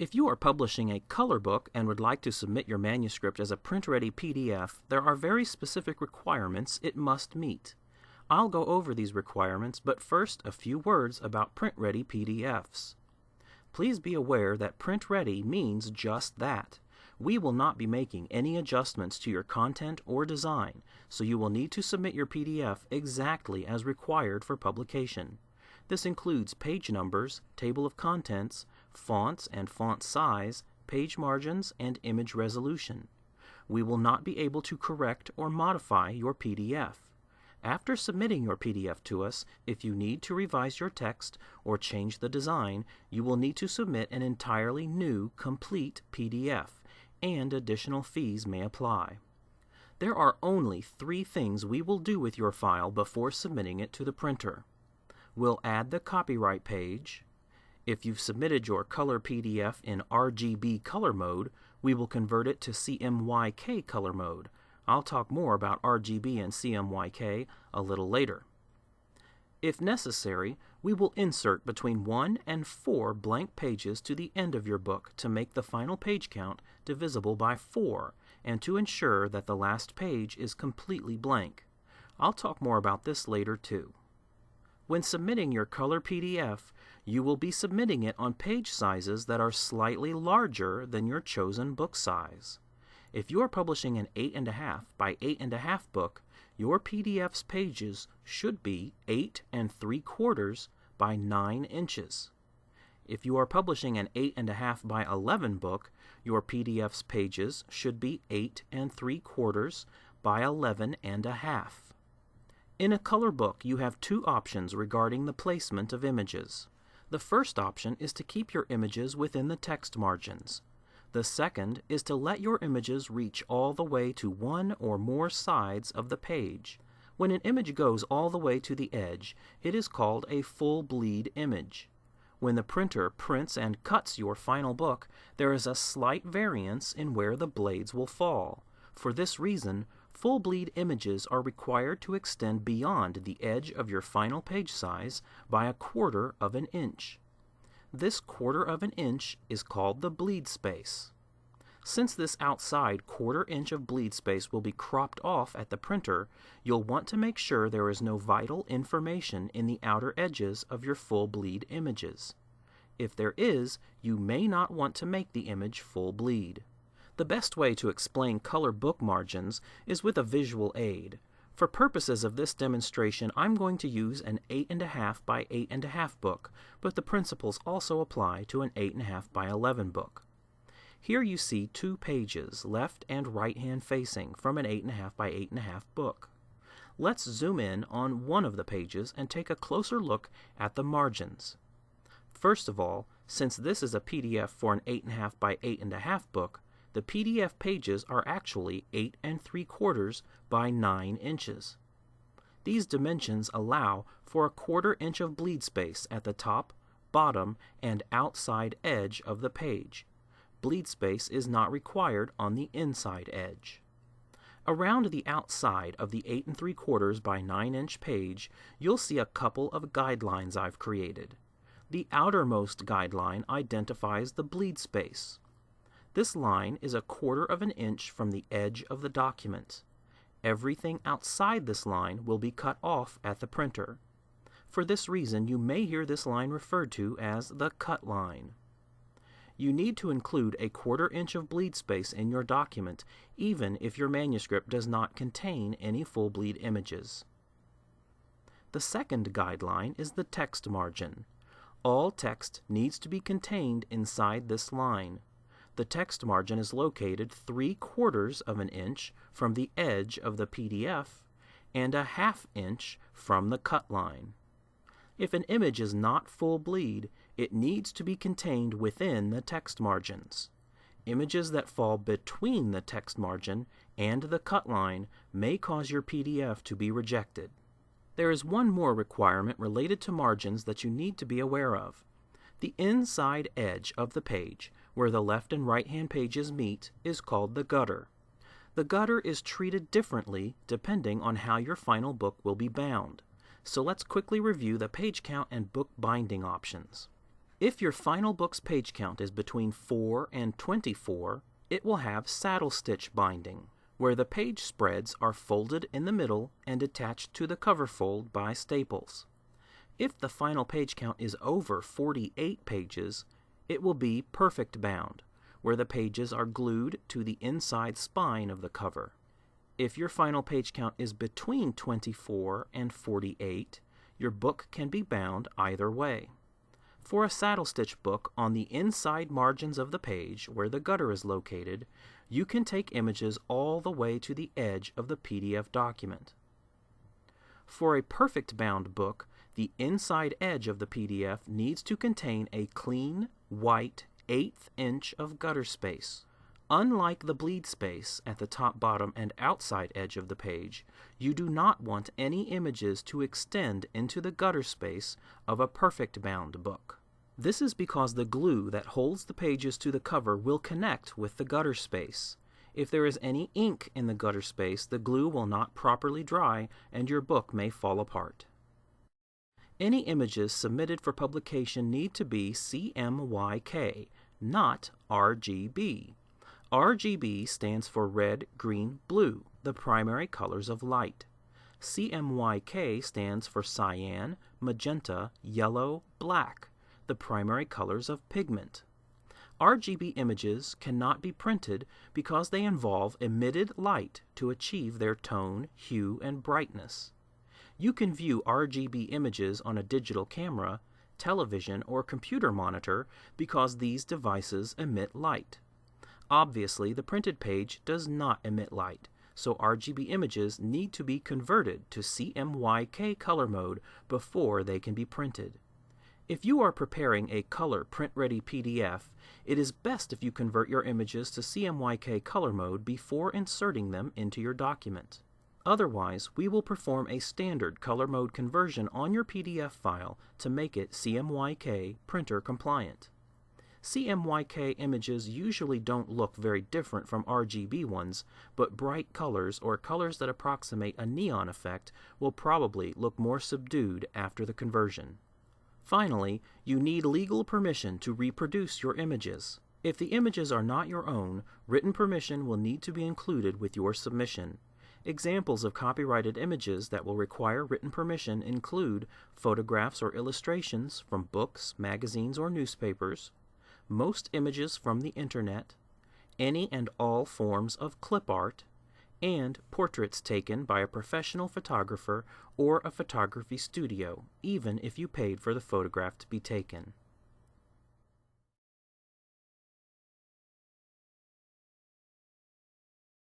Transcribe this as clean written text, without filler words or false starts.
If you are publishing a color book and would like to submit your manuscript as a print-ready PDF, there are very specific requirements it must meet. I'll go over these requirements, but first a few words about print-ready PDFs. Please be aware that print-ready means just that. We will not be making any adjustments to your content or design, so you will need to submit your PDF exactly as required for publication. This includes page numbers, table of contents, fonts and font size, page margins, and image resolution. We will not be able to correct or modify your PDF. After submitting your PDF to us, if you need to revise your text or change the design, you will need to submit an entirely new, complete PDF, and additional fees may apply. There are only 3 things we will do with your file before submitting it to the printer. We'll add the copyright page. If you've submitted your color PDF in RGB color mode, we will convert it to CMYK color mode. I'll talk more about RGB and CMYK a little later. If necessary, we will insert between 1 and 4 blank pages to the end of your book to make the final page count divisible by 4 and to ensure that the last page is completely blank. I'll talk more about this later too. When submitting your color PDF, you will be submitting it on page sizes that are slightly larger than your chosen book size. If you are publishing an 8.5 by 8.5 book, your PDF's pages should be 8 3/4 by 9 inches. If you are publishing an 8.5 by 11 book, your PDF's pages should be 8 3/4 by 11.5. In a color book, you have 2 options regarding the placement of images. The first option is to keep your images within the text margins. The second is to let your images reach all the way to one or more sides of the page. When an image goes all the way to the edge, it is called a full bleed image. When the printer prints and cuts your final book, there is a slight variance in where the blades will fall. For this reason, full bleed images are required to extend beyond the edge of your final page size by 1/4 of an inch. This 1/4 of an inch is called the bleed space. Since this outside 1/4 inch of bleed space will be cropped off at the printer, you'll want to make sure there is no vital information in the outer edges of your full bleed images. If there is, you may not want to make the image full bleed. The best way to explain color book margins is with a visual aid. For purposes of this demonstration, I'm going to use an 8.5 by 8.5 book, but the principles also apply to an 8.5 by 11 book. Here you see 2 pages, left and right hand facing, from an 8.5 by 8.5 book. Let's zoom in on one of the pages and take a closer look at the margins. First of all, since this is a PDF for an 8.5 by 8.5 book, the PDF pages are actually 8 3/4 by 9 inches. These dimensions allow for a 1/4 inch of bleed space at the top, bottom, and outside edge of the page. Bleed space is not required on the inside edge. Around the outside of the 8 3/4 by 9 inch page, you'll see a couple of guidelines I've created. The outermost guideline identifies the bleed space. This line is 1/4 of an inch from the edge of the document. Everything outside this line will be cut off at the printer. For this reason, you may hear this line referred to as the cut line. You need to include a 1/4 inch of bleed space in your document, even if your manuscript does not contain any full bleed images. The second guideline is the text margin. All text needs to be contained inside this line. The text margin is located 3/4 of an inch from the edge of the PDF and 1/2 inch from the cut line. If an image is not full bleed, it needs to be contained within the text margins. Images that fall between the text margin and the cut line may cause your PDF to be rejected. There is one more requirement related to margins that you need to be aware of. The inside edge of the page, where the left and right hand pages meet, is called the gutter. The gutter is treated differently depending on how your final book will be bound. So let's quickly review the page count and book binding options. If your final book's page count is between 4 and 24, it will have saddle stitch binding, where the page spreads are folded in the middle and attached to the cover fold by staples. If the final page count is over 48 pages, it will be perfect bound, where the pages are glued to the inside spine of the cover. If your final page count is between 24 and 48, your book can be bound either way. For a saddle stitch book, on the inside margins of the page, where the gutter is located, you can take images all the way to the edge of the PDF document. For a perfect bound book, the inside edge of the PDF needs to contain a clean, white 1/8 inch of gutter space. Unlike the bleed space at the top, bottom, and outside edge of the page, you do not want any images to extend into the gutter space of a perfect bound book. This is because the glue that holds the pages to the cover will connect with the gutter space. If there is any ink in the gutter space, the glue will not properly dry and your book may fall apart. Any images submitted for publication need to be CMYK, not RGB. RGB stands for red, green, blue, the primary colors of light. CMYK stands for cyan, magenta, yellow, black, the primary colors of pigment. RGB images cannot be printed because they involve emitted light to achieve their tone, hue, and brightness. You can view RGB images on a digital camera, television, or computer monitor because these devices emit light. Obviously, the printed page does not emit light, so RGB images need to be converted to CMYK color mode before they can be printed. If you are preparing a color print-ready PDF, it is best if you convert your images to CMYK color mode before inserting them into your document. Otherwise, we will perform a standard color mode conversion on your PDF file to make it CMYK printer compliant. CMYK images usually don't look very different from RGB ones, but bright colors or colors that approximate a neon effect will probably look more subdued after the conversion. Finally, you need legal permission to reproduce your images. If the images are not your own, written permission will need to be included with your submission. Examples of copyrighted images that will require written permission include photographs or illustrations from books, magazines, or newspapers, most images from the internet, any and all forms of clip art, and portraits taken by a professional photographer or a photography studio, even if you paid for the photograph to be taken.